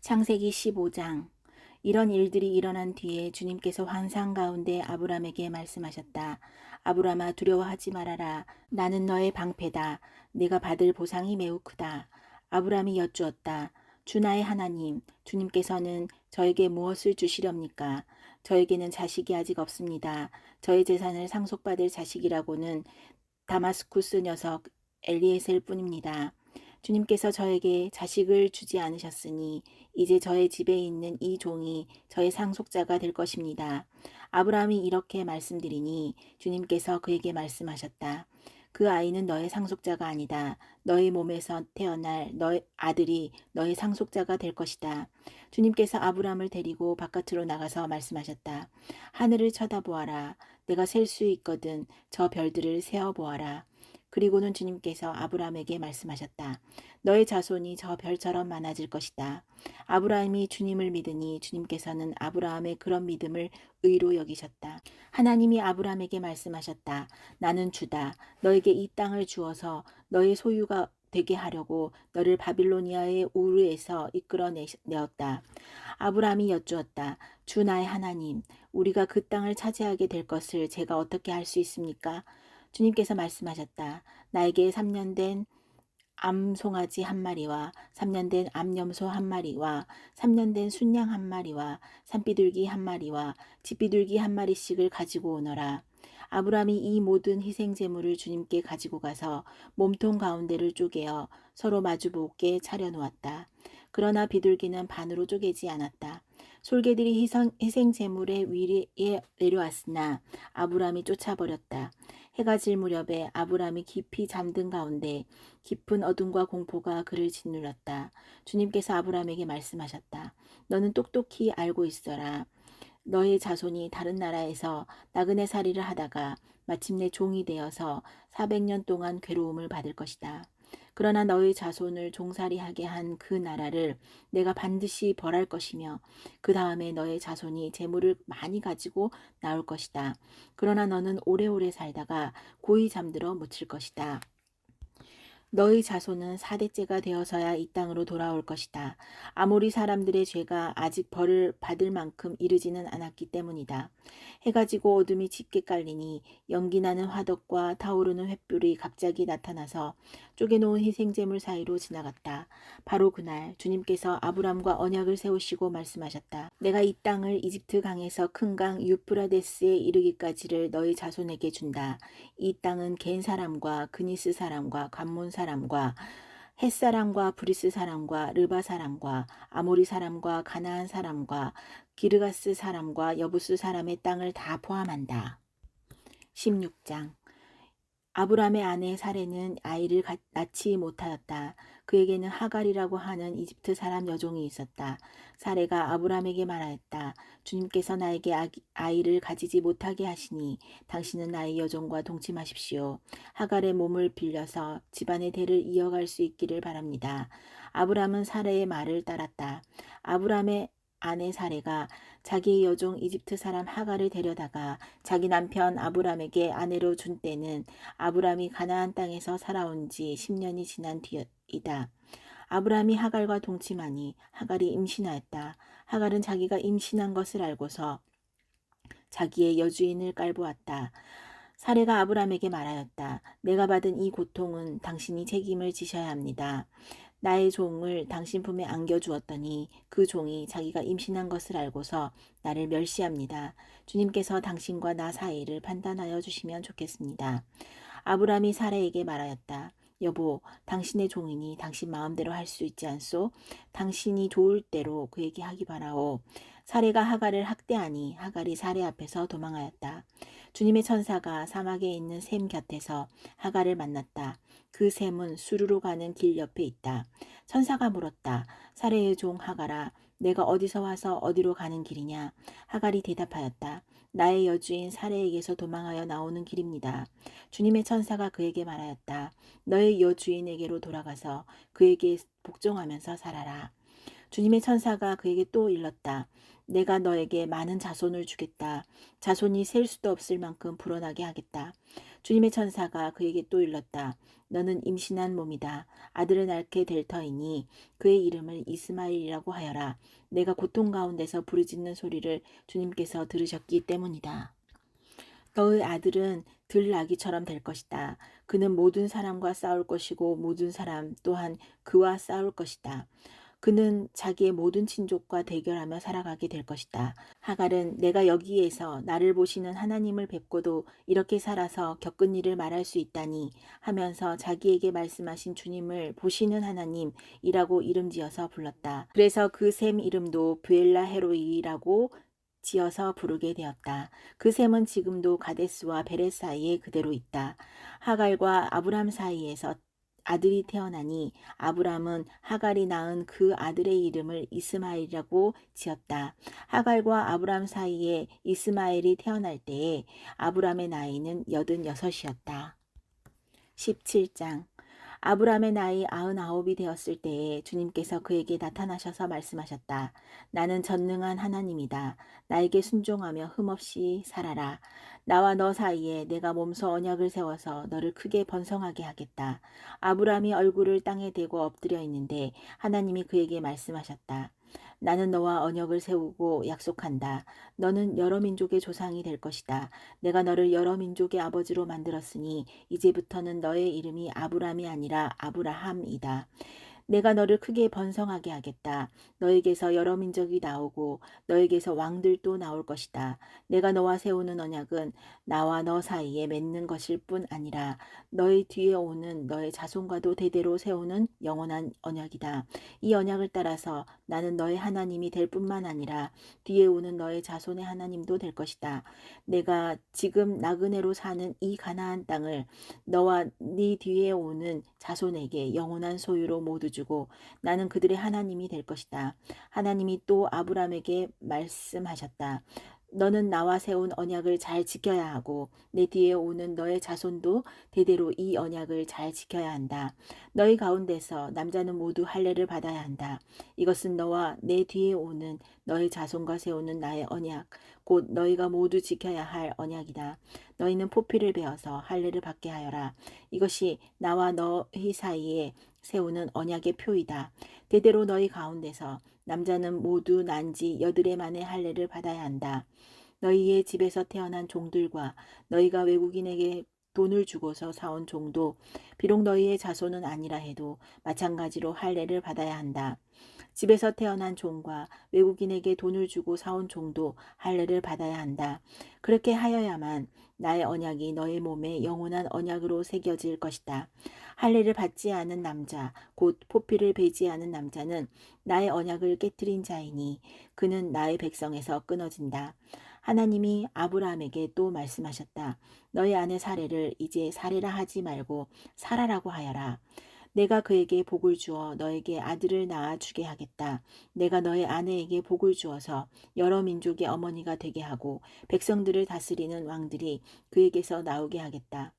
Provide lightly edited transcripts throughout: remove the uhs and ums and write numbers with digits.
창세기 15장. 이런 일들이 일어난 뒤에 주님께서 환상 가운데 아브람에게 말씀하셨다. 아브람아, 두려워하지 말아라. 나는 너의 방패다. 네가 받을 보상이 매우 크다. 아브람이 여쭈었다. 주 나의 하나님, 주님께서는 저에게 무엇을 주시렵니까? 저에게는 자식이 아직 없습니다. 저의 재산을 상속받을 자식이라고는 다마스쿠스 녀석 엘리에셀 뿐입니다. 주님께서 저에게 자식을 주지 않으셨으니 이제 저의 집에 있는 이 종이 저의 상속자가 될 것입니다. 아브라함이 이렇게 말씀드리니 주님께서 그에게 말씀하셨다. 그 아이는 너의 상속자가 아니다. 너의 몸에서 태어날 너의 아들이 너의 상속자가 될 것이다. 주님께서 아브라함을 데리고 바깥으로 나가서 말씀하셨다. 하늘을 쳐다보아라. 내가 셀 수 있거든 저 별들을 세어보아라. 그리고는 주님께서 아브라함에게 말씀하셨다. 너의 자손이 저 별처럼 많아질 것이다. 아브라함이 주님을 믿으니 주님께서는 아브라함의 그런 믿음을 의로 여기셨다. 하나님이 아브라함에게 말씀하셨다. 나는 주다. 너에게 이 땅을 주어서 너의 소유가 되게 하려고 너를 바빌로니아의 우르에서 이끌어내었다. 아브라함이 여쭈었다. 주 나의 하나님, 우리가 그 땅을 차지하게 될 것을 제가 어떻게 할 수 있습니까? 주님께서 말씀하셨다. 나에게 3년 된 암송아지 한 마리와 3년 된 암염소 한 마리와 3년 된 순양 한 마리와 산비둘기 한 마리와 집비둘기 한 마리씩을 가지고 오너라. 아브라함이 이 모든 희생 제물을 주님께 가지고 가서 몸통 가운데를 쪼개어 서로 마주보게 차려놓았다. 그러나 비둘기는 반으로 쪼개지 않았다. 솔개들이 희생 제물의 위에 내려왔으나 아브라함이 쫓아버렸다. 해가 질 무렵에 아브라함이 깊이 잠든 가운데 깊은 어둠과 공포가 그를 짓눌렀다. 주님께서 아브라함에게 말씀하셨다. 너는 똑똑히 알고 있어라. 너의 자손이 다른 나라에서 나그네 살이를 하다가 마침내 종이 되어서 400년 동안 괴로움을 받을 것이다. 그러나 너의 자손을 종살이하게 한 그 나라를 내가 반드시 벌할 것이며 그 다음에 너의 자손이 재물을 많이 가지고 나올 것이다. 그러나 너는 오래오래 살다가 고이 잠들어 묻힐 것이다. 너희 자손은 4대째가 되어서야 이 땅으로 돌아올 것이다. 아모리 사람들의 죄가 아직 벌을 받을 만큼 이르지는 않았기 때문이다. 해가 지고 어둠이 짙게 깔리니 연기나는 화덕과 타오르는 횃불이 갑자기 나타나서 쪼개놓은 희생제물 사이로 지나갔다. 바로 그날 주님께서 아브람과 언약을 세우시고 말씀하셨다. 내가 이 땅을 이집트 강에서 큰 강 유프라데스에 이르기까지를 너희 자손에게 준다. 이 땅은 겐 사람과 그니스 사람과 감몬 사람과 헷 사람과 브리스 사람과 르바 사람과 아모리 사람과 가나안 사람과 기르가스 사람과 여부스 사람의 땅을 다 포함한다. 16장. 아브람의 아내 사레는 아이를 낳지 못하였다. 그에게는 하갈이라고 하는 이집트 사람 여종이 있었다. 사레가 아브람에게 말하였다. 주님께서 나에게 아이를 가지지 못하게 하시니 당신은 나의 여종과 동침하십시오. 하갈의 몸을 빌려서 집안의 대를 이어갈 수 있기를 바랍니다. 아브람은 사레의 말을 따랐다. 아브람의 아내 사레가 자기의 여종 이집트 사람 하갈을 데려다가 자기 남편 아브람에게 아내로 준 때는 아브람이 가나안 땅에서 살아온 지 10년이 지난 뒤이다. 아브람이 하갈과 동침하니 하갈이 임신하였다. 하갈은 자기가 임신한 것을 알고서 자기의 여주인을 깔보았다. 사레가 아브람에게 말하였다. 내가 받은 이 고통은 당신이 책임을 지셔야 합니다. 나의 종을 당신 품에 안겨주었더니 그 종이 자기가 임신한 것을 알고서 나를 멸시합니다. 주님께서 당신과 나 사이를 판단하여 주시면 좋겠습니다. 아브람이 사레에게 말하였다. 여보, 당신의 종이니 당신 마음대로 할 수 있지 않소? 당신이 좋을 대로 그에게 하기 바라오. 사레가 하갈을 학대하니 하갈이 사레 앞에서 도망하였다. 주님의 천사가 사막에 있는 샘 곁에서 하갈을 만났다. 그 샘은 수르로 가는 길 옆에 있다. 천사가 물었다. 사레의 종 하갈아, 내가 어디서 와서 어디로 가는 길이냐? 하갈이 대답하였다. 나의 여주인 사레에게서 도망하여 나오는 길입니다. 주님의 천사가 그에게 말하였다. 너의 여주인에게로 돌아가서 그에게 복종하면서 살아라. 주님의 천사가 그에게 또 일렀다. 내가 너에게 많은 자손을 주겠다. 자손이 셀 수도 없을 만큼 불어나게 하겠다. 주님의 천사가 그에게 또 일렀다. 너는 임신한 몸이다. 아들을 낳게 될 터이니 그의 이름을 이스마엘이라고 하여라. 내가 고통 가운데서 부르짖는 소리를 주님께서 들으셨기 때문이다. 너의 아들은 들나귀처럼 될 것이다. 그는 모든 사람과 싸울 것이고 모든 사람 또한 그와 싸울 것이다. 그는 자기의 모든 친족과 대결하며 살아가게 될 것이다. 하갈은 내가 여기에서 나를 보시는 하나님을 뵙고도 이렇게 살아서 겪은 일을 말할 수 있다니 하면서 자기에게 말씀하신 주님을 보시는 하나님이라고 이름지어서 불렀다. 그래서 그 샘 이름도 브엘라 헤로이라고 지어서 부르게 되었다. 그 셈은 지금도 가데스와 베렛 사이에 그대로 있다. 하갈과 아브람 사이에서 아들이 태어나니 아브람은 하갈이 낳은 그 아들의 이름을 이스마엘이라고 지었다. 하갈과 아브람 사이에 이스마엘이 태어날 때에 아브람의 나이는 86이었다. 17장 아브람의 나이 99이 되었을 때에 주님께서 그에게 나타나셔서 말씀하셨다. 나는 전능한 하나님이다. 나에게 순종하며 흠없이 살아라. 나와 너 사이에 내가 몸소 언약을 세워서 너를 크게 번성하게 하겠다. 아브람이 얼굴을 땅에 대고 엎드려 있는데 하나님이 그에게 말씀하셨다. 나는 너와 언약을 세우고 약속한다. 너는 여러 민족의 조상이 될 것이다. 내가 너를 여러 민족의 아버지로 만들었으니 이제부터는 너의 이름이 아브람이 아니라 아브라함이다. 내가 너를 크게 번성하게 하겠다. 너에게서 여러 민족이 나오고 너에게서 왕들도 나올 것이다. 내가 너와 세우는 언약은 나와 너 사이에 맺는 것일 뿐 아니라 너의 뒤에 오는 너의 자손과도 대대로 세우는 영원한 언약이다. 이 언약을 따라서 나는 너의 하나님이 될 뿐만 아니라 뒤에 오는 너의 자손의 하나님도 될 것이다. 내가 지금 나그네로 사는 이 가나안 땅을 너와 네 뒤에 오는 자손에게 영원한 소유로 모두 주고 나는 그들의 하나님이 될 것이다. 하나님이 또 아브람에게 말씀하셨다. 너는 나와 세운 언약을 잘 지켜야 하고 내 뒤에 오는 너의 자손도 대대로 이 언약을 잘 지켜야 한다. 너희 가운데서 남자는 모두 할례를 받아야 한다. 이것은 너와 내 뒤에 오는 너의 자손과 세우는 나의 언약, 곧 너희가 모두 지켜야 할 언약이다. 너희는 포피를 베어서 할례를 받게 하여라. 이것이 나와 너희 사이에 세우는 언약의 표이다. 대대로 너희 가운데서 남자는 모두 난지 8해 만에 할례를 받아야 한다. 너희의 집에서 태어난 종들과 너희가 외국인에게 돈을 주고서 사온 종도 비록 너희의 자손은 아니라 해도 마찬가지로 할례를 받아야 한다. 집에서 태어난 종과 외국인에게 돈을 주고 사온 종도 할례를 받아야 한다. 그렇게 하여야만 나의 언약이 너의 몸에 영원한 언약으로 새겨질 것이다. 할례를 받지 않은 남자, 곧 포피를 베지 않은 남자는 나의 언약을 깨뜨린 자이니 그는 나의 백성에서 끊어진다. 하나님이 아브라함에게 또 말씀하셨다. 너희 아내 사례를 이제 사례라 하지 말고 사라라고 하여라. 내가 그에게 복을 주어 너에게 아들을 낳아 주게 하겠다. 내가 너의 아내에게 복을 주어서 여러 민족의 어머니가 되게 하고 백성들을 다스리는 왕들이 그에게서 나오게 하겠다.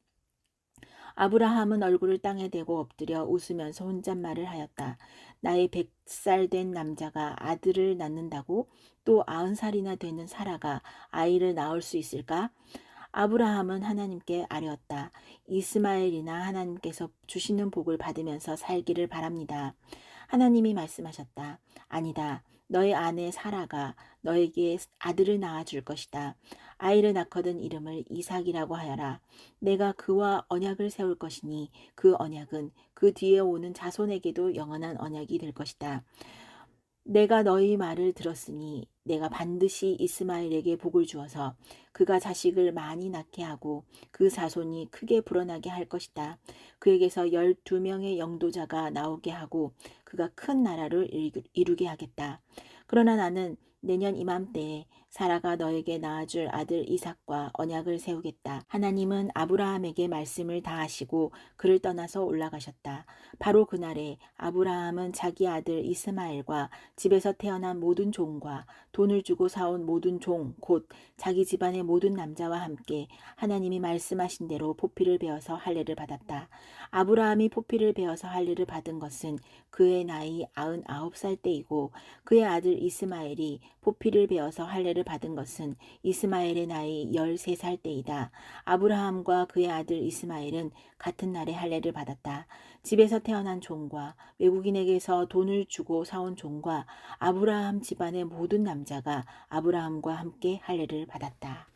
아브라함은 얼굴을 땅에 대고 엎드려 웃으면서 혼잣말을 하였다. 나의 100살 된 남자가 아들을 낳는다고 또 90살이나 되는 사라가 아이를 낳을 수 있을까? 아브라함은 하나님께 아뢰었다. 이스마엘이나 하나님께서 주시는 복을 받으면서 살기를 바랍니다. 하나님이 말씀하셨다. 아니다. 너의 아내 사라가 너에게 아들을 낳아줄 것이다. 아이를 낳거든 이름을 이삭이라고 하여라. 내가 그와 언약을 세울 것이니 그 언약은 그 뒤에 오는 자손에게도 영원한 언약이 될 것이다. 내가 너희 말을 들었으니 내가 반드시 이스마엘에게 복을 주어서 그가 자식을 많이 낳게 하고 그 자손이 크게 불어나게 할 것이다. 그에게서 12명의 영도자가 나오게 하고 그가 큰 나라를 이루게 하겠다. 그러나 나는 내년 이맘때에 사라가 너에게 낳아줄 아들 이삭과 언약을 세우겠다. 하나님은 아브라함에게 말씀을 다 하시고 그를 떠나서 올라가셨다. 바로 그날에 아브라함은 자기 아들 이스마엘과 집에서 태어난 모든 종과 돈을 주고 사온 모든 종, 곧 자기 집안의 모든 남자와 함께 하나님이 말씀하신 대로 포피를 베어서 할례를 받았다. 아브라함이 포피를 베어서 할례를 받은 것은 그의 나이 99살 때이고 그의 아들 이스마엘이 포피를 베어서 할례를 받은 것은 이스마엘의 나이 13살 때이다. 아브라함과 그의 아들 이스마엘은 같은 날에 할례를 받았다. 집에서 태어난 종과 외국인에게서 돈을 주고 사온 종과 아브라함 집안의 모든 남자가 아브라함과 함께 할례를 받았다.